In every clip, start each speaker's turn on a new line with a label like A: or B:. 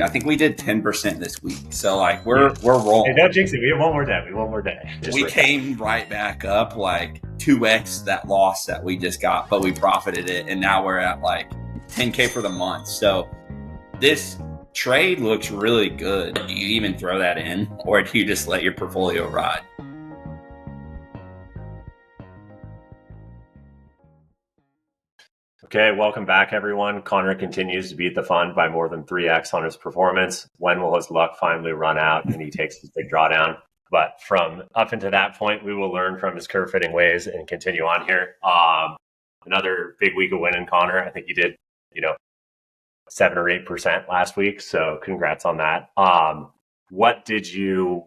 A: I think we did 10% this week. So like we're
B: Hey,
A: rolling.
B: don't jinx it. We have one more day.
A: We came right back up like 2x that loss that we just got, but we profited it, and now we're at like 10K for the month. So this trade looks really good. Do you even throw that in, or do you just let your portfolio ride?
B: Okay, welcome back, everyone. Connor continues to beat the fund by more than 3x on his performance. When will his luck finally run out and he takes his big drawdown? But from up until that point, we will learn from his curve fitting ways and continue on here. Another big week of winning, Connor. I think you did, 7 or 8% last week. So congrats on that. What did you,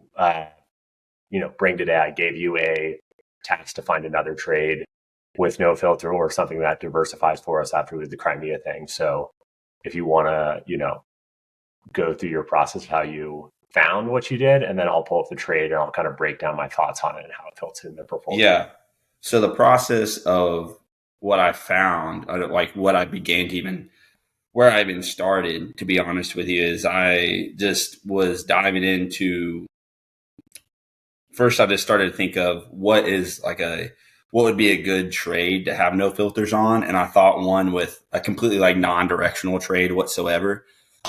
B: bring today? I gave you a task to find another trade with no filter or something that diversifies for us after we did the Crimea thing. So if you want to, go through your process, how you found what you did, and then I'll pull up the trade and I'll kind of break down my thoughts on it and how it fits in the portfolio.
A: Yeah. So the process of what I found, like what I began to even, where I even started, to be honest with you, is I just was diving into, first I just started to think of what would be a good trade to have no filters on. And I thought one with a completely like non-directional trade whatsoever.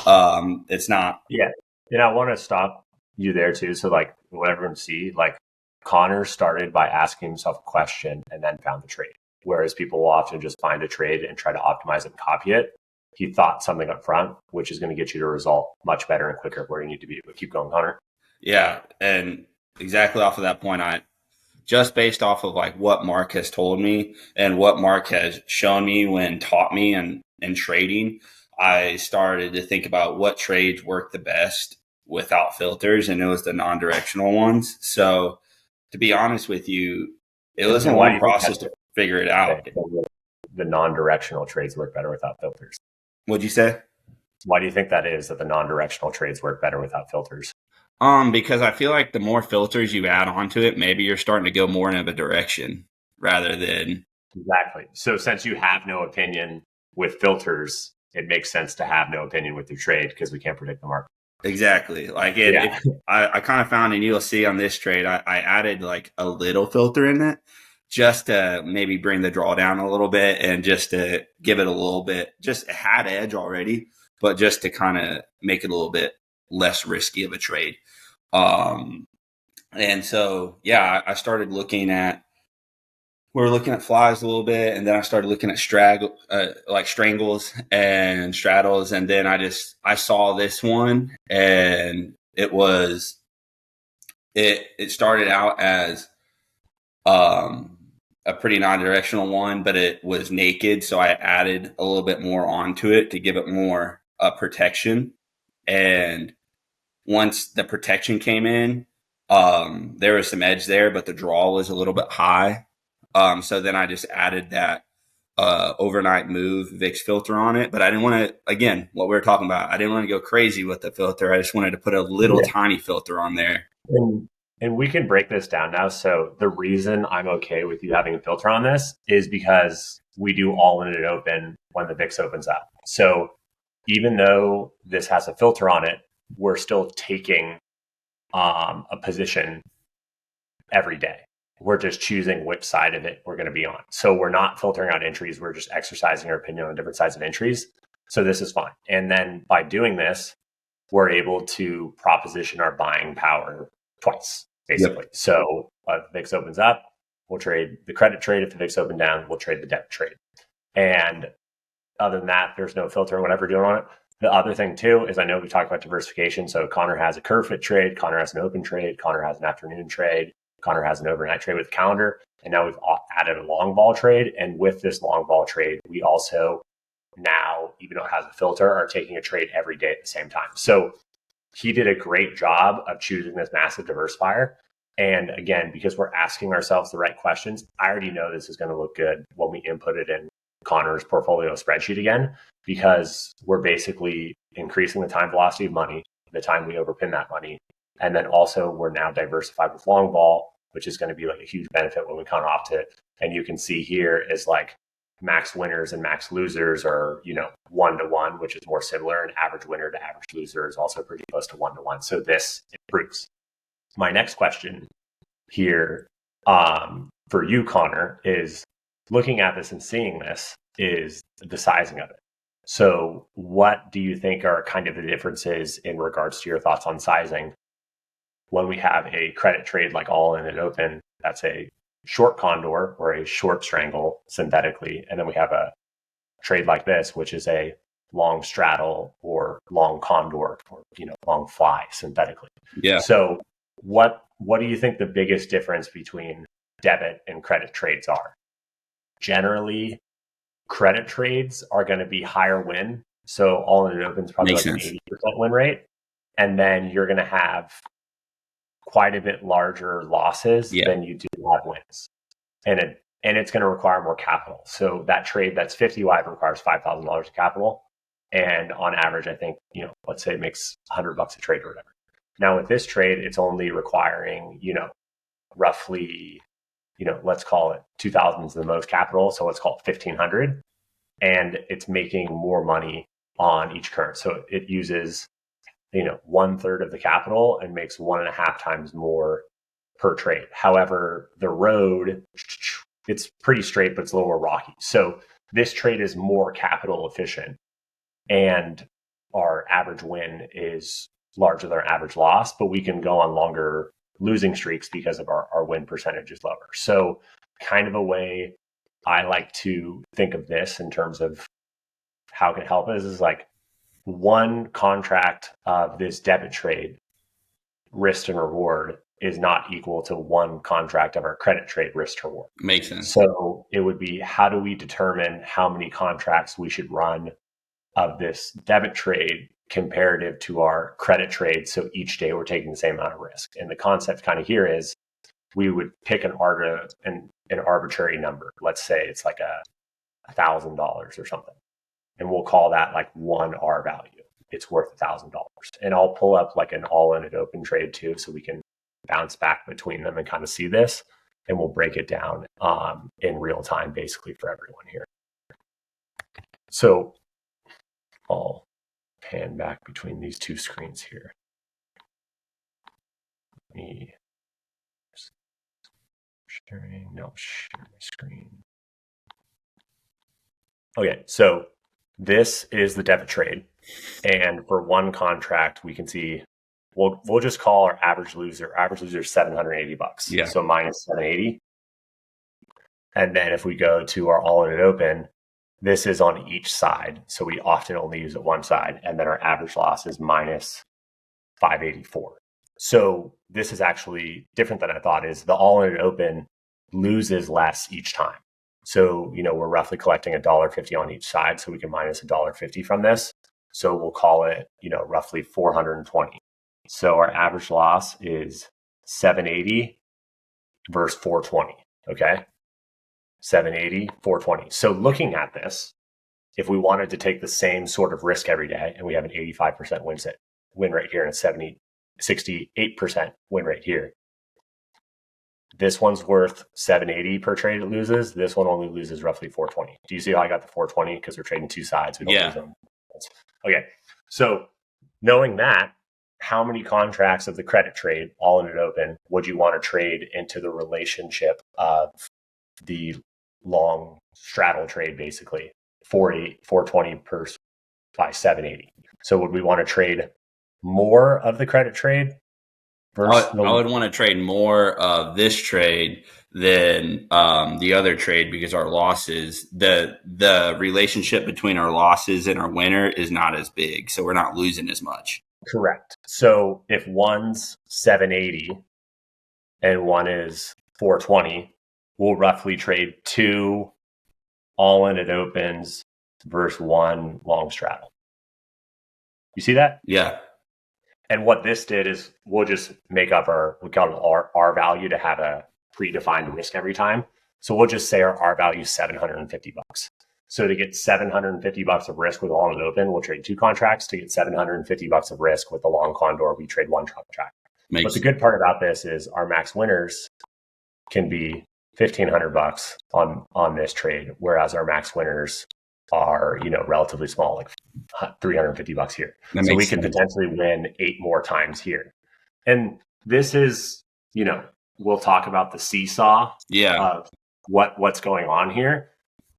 A: It's not.
B: Yeah. And I want to stop you there too. So like what everyone see, like Connor started by asking himself a question and then found the trade. Whereas people will often just find a trade and try to optimize it and copy it. He thought something up front, which is going to get you to result much better and quicker where you need to be. But keep going, Connor.
A: Yeah. And exactly off of that point, just based off of like what Mark has told me and what Mark has shown me when taught me and trading, I started to think about what trades work the best without filters, and it was the non-directional ones. So to be honest with you, it was a long process to figure it out.
B: The non-directional trades work better without filters.
A: What'd you say?
B: Why do you think that is, that the non-directional trades work better without filters?
A: Because I feel like the more filters you add onto it, maybe you're starting to go more in a direction rather than.
B: Exactly. So since you have no opinion with filters, it makes sense to have no opinion with your trade because we can't predict the market.
A: Exactly. Like I kind of found, and you'll see on this trade, I added like a little filter in it just to maybe bring the drawdown a little bit and just to give it a little bit, just it had edge already, but just to kind of make it a little bit less risky of a trade. And so, yeah, I started looking at, we were looking at flies a little bit, and then I started looking at strangles and straddles. And then I saw this one, and it started out as, a pretty non-directional one, but it was naked. So I added a little bit more onto it to give it more protection. And once the protection came in, there was some edge there, but the draw was a little bit high. So then I just added that overnight move VIX filter on it. But I didn't want to, again, what we were talking about, I didn't want to go crazy with the filter. I just wanted to put a little tiny filter on there.
B: And we can break this down now. So the reason I'm okay with you having a filter on this is because we do all in it open when the VIX opens up. So even though this has a filter on it, we're still taking a position every day. We're just choosing which side of it we're going to be on. So we're not filtering out entries. We're just exercising our opinion on different sides of entries. So this is fine. And then by doing this, we're able to proposition our buying power twice, basically. Yep. So if the VIX opens up, we'll trade the credit trade. If the VIX open down, we'll trade the debit trade. And other than that, there's no filter or whatever doing on it. The other thing too is I know we talked about diversification. So Connor has a curve fit trade, Connor has an open trade, Connor has an afternoon trade, Connor has an overnight trade with the calendar. And now we've added a long ball trade. And with this long ball trade, we also now, even though it has a filter, are taking a trade every day at the same time. So he did a great job of choosing this massive diversifier. And again, because we're asking ourselves the right questions, I already know this is going to look good when we input it in Connor's portfolio spreadsheet again, because we're basically increasing the time velocity of money, the time we overpin that money. And then also we're now diversified with long ball, which is going to be like a huge benefit when we come off to it. And you can see here is like max winners and max losers are, 1-to-1, which is more similar. And average winner to average loser is also pretty close to 1-to-1. So this improves. My next question here for you, Connor, is looking at this and seeing this is the sizing of it. So what do you think are kind of the differences in regards to your thoughts on sizing? When we have a credit trade like all in and open, that's a short condor or a short strangle synthetically. And then we have a trade like this, which is a long straddle or long condor or, long fly synthetically.
A: Yeah.
B: So what do you think the biggest difference between debit and credit trades are? Generally, credit trades are going to be higher win. So all in and open is probably
A: Makes
B: like
A: sense.
B: an 80% win rate. And then you're going to have quite a bit larger losses than you do have wins. And it's going to require more capital. So that trade that's 50 wide requires $5,000 of capital. And on average, I think, let's say it makes $100 a trade or whatever. Now with this trade, it's only requiring, roughly, let's call it 2,000 is the most capital. So let's call it 1,500. And it's making more money on each current. So it uses, 1/3 of the capital and makes 1.5 times more per trade. However, the road, it's pretty straight, but it's a little more rocky. So this trade is more capital efficient and our average win is larger than our average loss, but we can go on longer losing streaks because of our win percentage is lower. So kind of a way I like to think of this in terms of how it can help us is like one contract of this debit trade risk and reward is not equal to one contract of our credit trade risk to reward.
A: Makes sense.
B: So it would be, how do we determine how many contracts we should run of this debit trade comparative to our credit trade? So each day we're taking the same amount of risk. And the concept kind of here is we would pick an arbitrary number. Let's say it's like $1,000 or something. And we'll call that like one R value. It's worth $1,000. And I'll pull up like an all in and open trade too, so we can bounce back between them and kind of see this. And we'll break it down in real time, basically for everyone here. So I'll pan back between these two screens here. Share my screen. Okay, so this is the debit trade. And for one contract, we can see, we'll just call our average loser is $780.
A: Yeah.
B: So minus 780. And then if we go to our all in and open, this is on each side. So we often only use it one side. And then our average loss is minus 584. So this is actually different than I thought. Is the all in and open loses less each time. So, we're roughly collecting $1.50 on each side. So we can minus $1.50 from this. So we'll call it, roughly 420. So our average loss is 780 versus 420. Okay. 780, 420. So looking at this, if we wanted to take the same sort of risk every day and we have an 85% win rate here and a 68% win rate here, this one's worth 780 per trade it loses. This one only loses roughly 420. Do you see how I got the 420? Because we're trading two sides. We don't lose them. Okay. So knowing that, how many contracts of the credit trade, all in and open, would you want to trade into the relationship of the long straddle trade, basically 420 per by 780? So would we want to trade more of the credit trade?
A: I would want to trade more of this trade than the other trade, because our losses, the relationship between our losses and our winner is not as big. So we're not losing as much.
B: Correct. So if one's 780 and one is 420, we'll roughly trade two all in it opens versus one long straddle. You see that?
A: Yeah.
B: And what this did is we'll just make up we call it R value to have a predefined risk every time. So we'll just say our R value is $750. So to get $750 of risk with all in open, we'll trade two contracts. To get $750 of risk with the long condor, we trade one contract. But the good part about this is our max winners can be $1,500 on this trade, whereas our max winners are, relatively small, like $350 here. So we could potentially win 8 more times here. And this is, we'll talk about the seesaw of what's going on here,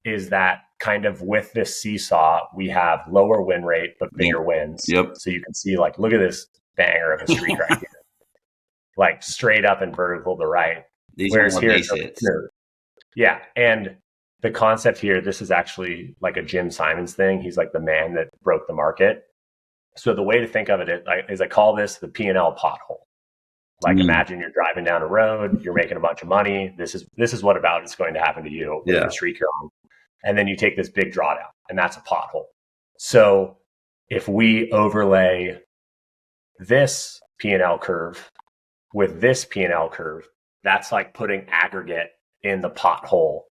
B: is that kind of with this seesaw, we have lower win rate, but bigger wins.
A: Yep.
B: So you can see, like, look at this banger of a streak right here. Like straight up and vertical to right.
A: These
B: Whereas
A: are
B: here,
A: basics.
B: yeah. And the concept here, this is actually like a Jim Simons thing. He's like the man that broke the market. So the way to think of it is I call this the P&L pothole. Like imagine you're driving down a road, you're making a bunch of money. This is what about is going to happen to you with the streak you're on. And then you take this big drawdown, and that's a pothole. So if we overlay this P&L curve with this P&L curve, that's like putting aggregate in the pothole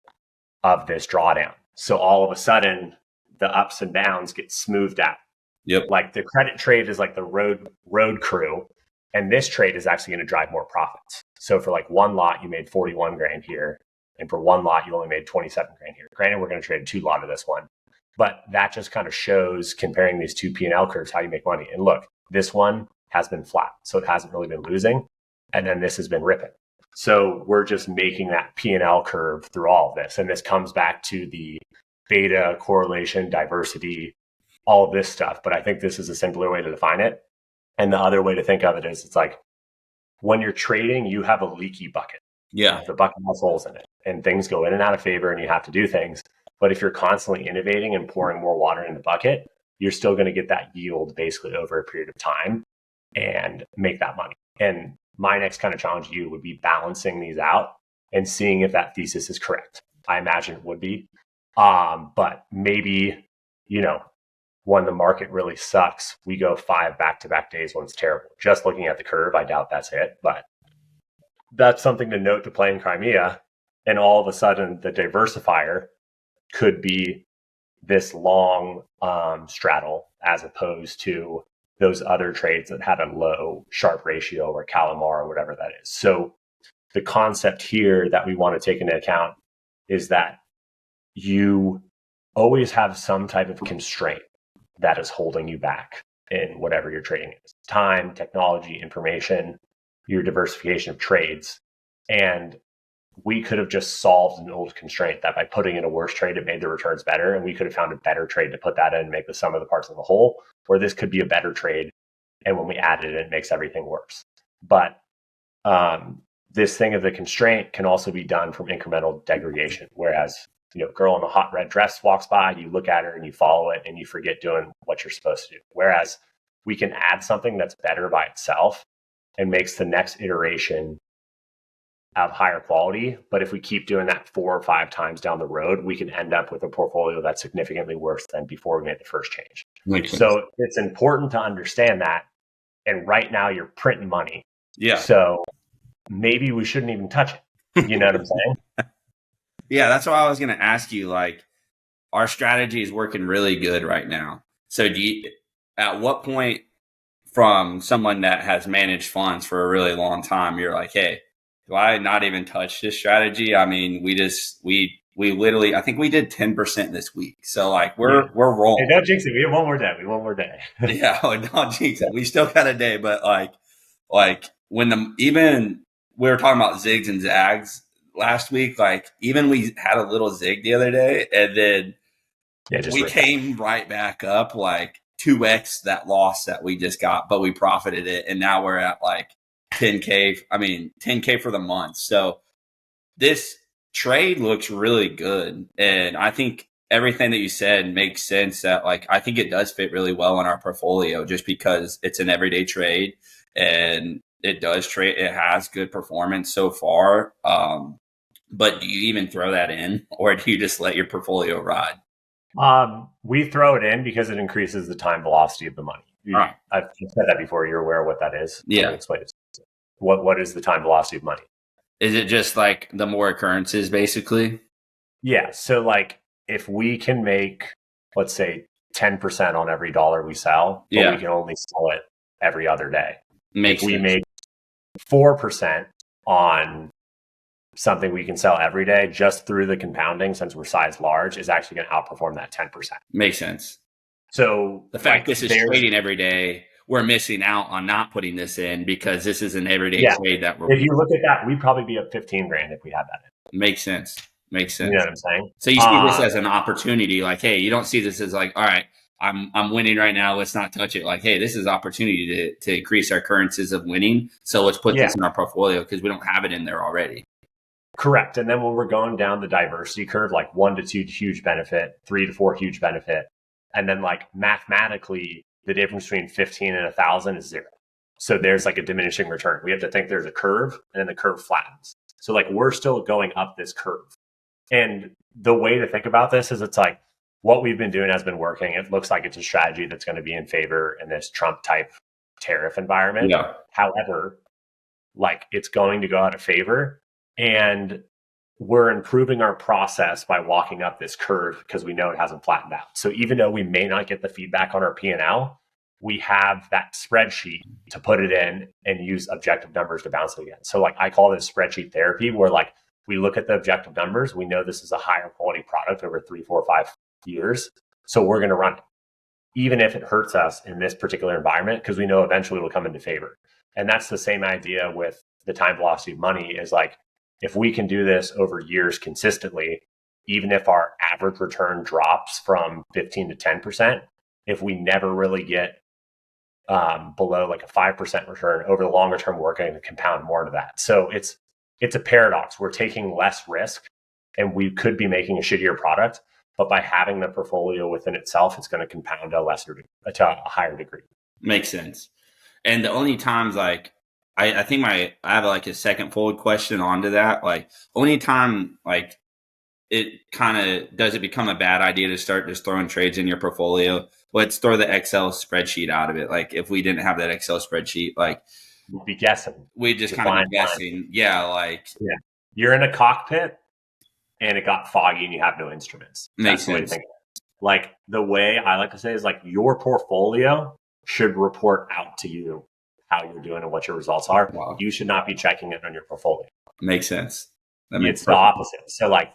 B: of this drawdown. So all of a sudden, the ups and downs get smoothed out.
A: Yep.
B: Like the credit trade is like the road crew, and this trade is actually going to drive more profits. So for like one lot, you made 41 grand here, and for one lot, you only made 27 grand here. Granted, we're going to trade 2 lot of this one, but that just kind of shows, comparing these two P&L curves, how you make money. And look, this one has been flat, so it hasn't really been losing, and then this has been ripping. So we're just making that P&L curve through all of this. And this comes back to the beta, correlation, diversity, all of this stuff. But I think this is a simpler way to define it. And the other way to think of it is, it's like when you're trading, you have a leaky bucket.
A: Yeah.
B: The bucket has holes in it, and things go in and out of favor, and you have to do things. But if you're constantly innovating and pouring more water in the bucket, you're still going to get that yield basically over a period of time and make that money. And my next kind of challenge to you would be balancing these out and seeing if that thesis is correct. I imagine it would be. But maybe, when the market really sucks, we go 5 back-to-back days when it's terrible. Just looking at the curve, I doubt that's it. But that's something to note to play in Crimea. And all of a sudden, the diversifier could be this long straddle, as opposed to those other trades that had a low Sharpe ratio or Calamar or whatever that is. So the concept here that we want to take into account is that you always have some type of constraint that is holding you back in whatever you're trading is. Time, technology, information, your diversification of trades. And we could have just solved an old constraint that by putting in a worse trade, it made the returns better. And we could have found a better trade to put that in and make the sum of the parts of the whole. Or this could be a better trade, and when we add it, it makes everything worse. But this thing of the constraint can also be done from incremental degradation. Whereas, girl in a hot red dress walks by, you look at her and you follow it, and you forget doing what you're supposed to do. Whereas we can add something that's better by itself and makes the next iteration of higher quality. But if we keep doing that 4 or 5 times down the road, we can end up with a portfolio that's significantly worse than before we made the first change. So it's important to understand that. And right now you're printing money.
A: Yeah.
B: So maybe we shouldn't even touch it. You know what I'm saying?
A: Yeah, that's why I was going to ask you, like, our strategy is working really good right now. So at what point, from someone that has managed funds for a really long time, you're like, hey, do I not even touch this strategy? I mean, we literally, I think we did 10% this week. So like we're rolling.
B: Hey, don't jinx it. We have one more day.
A: Yeah, don't jinx it. We still got a day, but like when even we were talking about zigs and zags last week, like even we had a little zig the other day, and then we came right back up like 2x that loss that we just got, but we profited it, and now we're at like 10K for the month. So this trade looks really good. And I think everything that you said makes sense, that like, I think it does fit really well in our portfolio just because it's an everyday trade and it does trade. It has good performance so far. But do you even throw that in, or do you just let your portfolio ride?
B: We throw it in because it increases the time velocity of the money. Right. I've said that before. You're aware of what that is.
A: Yeah.
B: Explain it. What is the time velocity of money?
A: Is it just like the more occurrences, basically?
B: Yeah. So like if we can make, let's say, 10% on every dollar we sell, but we can only sell it every other day.
A: Makes sense.
B: We make 4% on something we can sell every day just through the compounding, since we're size large, is actually going to outperform that 10%.
A: Makes sense.
B: So
A: the fact this is trading every day, we're missing out on not putting this in because this is an everyday trade that we're.
B: If you look at that, we'd probably be up 15 grand if we had that in.
A: Makes sense. Makes sense.
B: You know what I'm saying?
A: So you see this as an opportunity, like, hey, you don't see this as like, all right, I'm winning right now, let's not touch it. Like, hey, this is opportunity to increase our occurrences of winning. So let's put this in our portfolio because we don't have it in there already.
B: Correct. And then when we're going down the diversity curve, like 1 to 2 huge benefit, 3 to 4 huge benefit. And then like mathematically, the difference between 15 and 1,000 is 0. So there's like a diminishing return. We have to think there's a curve and then the curve flattens. So like we're still going up this curve. And the way to think about this is it's like what we've been doing has been working. It looks like it's a strategy that's going to be in favor in this Trump type tariff environment.
A: Yeah.
B: However, like it's going to go out of favor, and we're improving our process by walking up this curve because we know it hasn't flattened out. So even though we may not get the feedback on our P&L, we have that spreadsheet to put it in and use objective numbers to bounce it again. So like I call this spreadsheet therapy, where like we look at the objective numbers. We know this is a higher quality product over 3, 4, 5 years. So we're going to run it, even if it hurts us in this particular environment, because we know eventually it'll come into favor. And that's the same idea with the time velocity of money, is like, if we can do this over years consistently, even if our average return drops from 15 to 10%, if we never really get below like a 5% return over the longer term, we're going to compound more into that. So it's a paradox. We're taking less risk and we could be making a shittier product, but by having the portfolio within itself, it's going to compound to a higher degree.
A: Makes sense. And the only times like, I think I have like a second forward question onto that. Like only time like it kind of does it become a bad idea to start just throwing trades in your portfolio? Let's throw the Excel spreadsheet out of it. Like if we didn't have that Excel spreadsheet, like
B: we'd be guessing.
A: We'd just kind of be guessing. Yeah, like
B: you're in a cockpit and it got foggy and you have no instruments.
A: Makes sense.
B: Like the way I like to say is like your portfolio should report out to you how you're doing and what your results are.
A: Wow.
B: You should not be checking it on your portfolio.
A: Makes sense.
B: It's the opposite. So like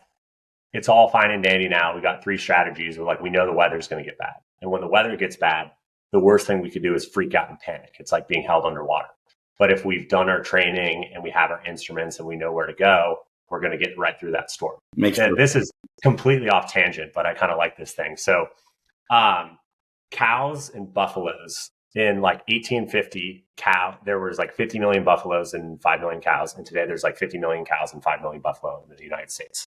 B: it's all fine and dandy now. We got 3 strategies. We're like, we know the weather's going to get bad. And when the weather gets bad, the worst thing we could do is freak out and panic. It's like being held underwater. But if we've done our training and we have our instruments and we know where to go, we're going to get right through that storm. And this is completely off tangent, but I kind of like this thing. So cows and buffaloes in like 1850, there was like 50 million buffaloes and 5 million cows. And today there's like 50 million cows and 5 million buffalo in the United States.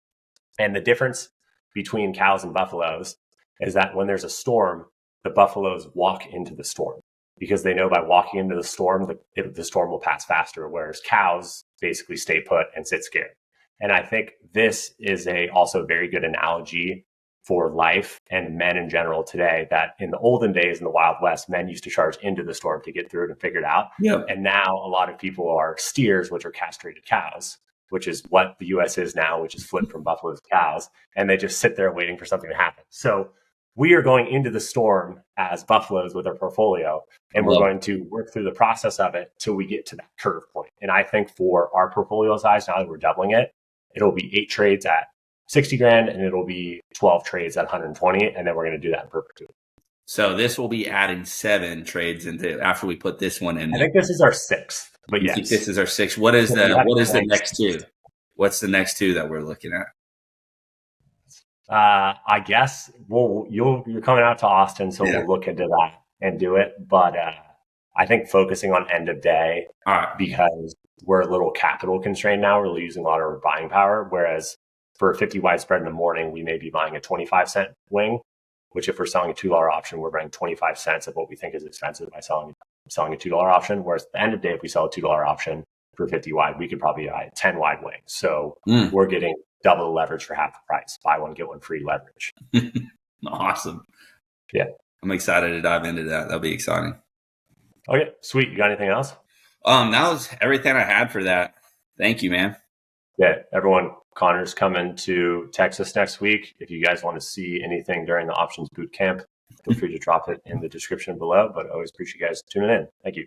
B: And the difference between cows and buffaloes is that when there's a storm, the buffaloes walk into the storm because they know by walking into the storm, the storm will pass faster, whereas cows basically stay put and sit scared. And I think this is also a very good analogy for life and men in general today, that in the olden days in the Wild West, men used to charge into the storm to get through it and figure it out.
A: Yep.
B: And now a lot of people are steers, which are castrated cows, which is what the US is now, which is flipped from buffaloes to cows. And they just sit there waiting for something to happen. So we are going into the storm as buffaloes with our portfolio, and we're going to work through the process of it till we get to that curve point. And I think for our portfolio size, now that we're doubling it, it'll be 8 trades at 60 grand and it'll be 12 trades at 120. And then we're going to do that in perpetuity.
A: So this will be adding 7 trades into after we put this one in.
B: I think this is our 6th, but yes.
A: Think this is our 6th. What is the next 2? What's the next 2 that we're looking at?
B: I guess you're coming out to Austin, so we'll look into that and do it. But I think focusing on end of day, because we're a little capital constrained now, we're losing a lot of our buying power. Whereas for a 50 wide spread in the morning, we may be buying a 25-cent wing, which if we're selling a $2 option, we're buying 25 cents of what we think is expensive by selling a $2 option. Whereas at the end of the day, if we sell a $2 option for 50 wide, we could probably buy a 10 wide wing. So we're getting double the leverage for half the price. Buy one, get one free leverage.
A: Awesome.
B: Yeah.
A: I'm excited to dive into that. That'll be exciting.
B: Okay, sweet. You got anything else?
A: That was everything I had for that. Thank you, man.
B: Yeah, everyone, Connor's coming to Texas next week. If you guys want to see anything during the options boot camp, feel free to drop it in the description below. But I always appreciate you guys tuning in. Thank you.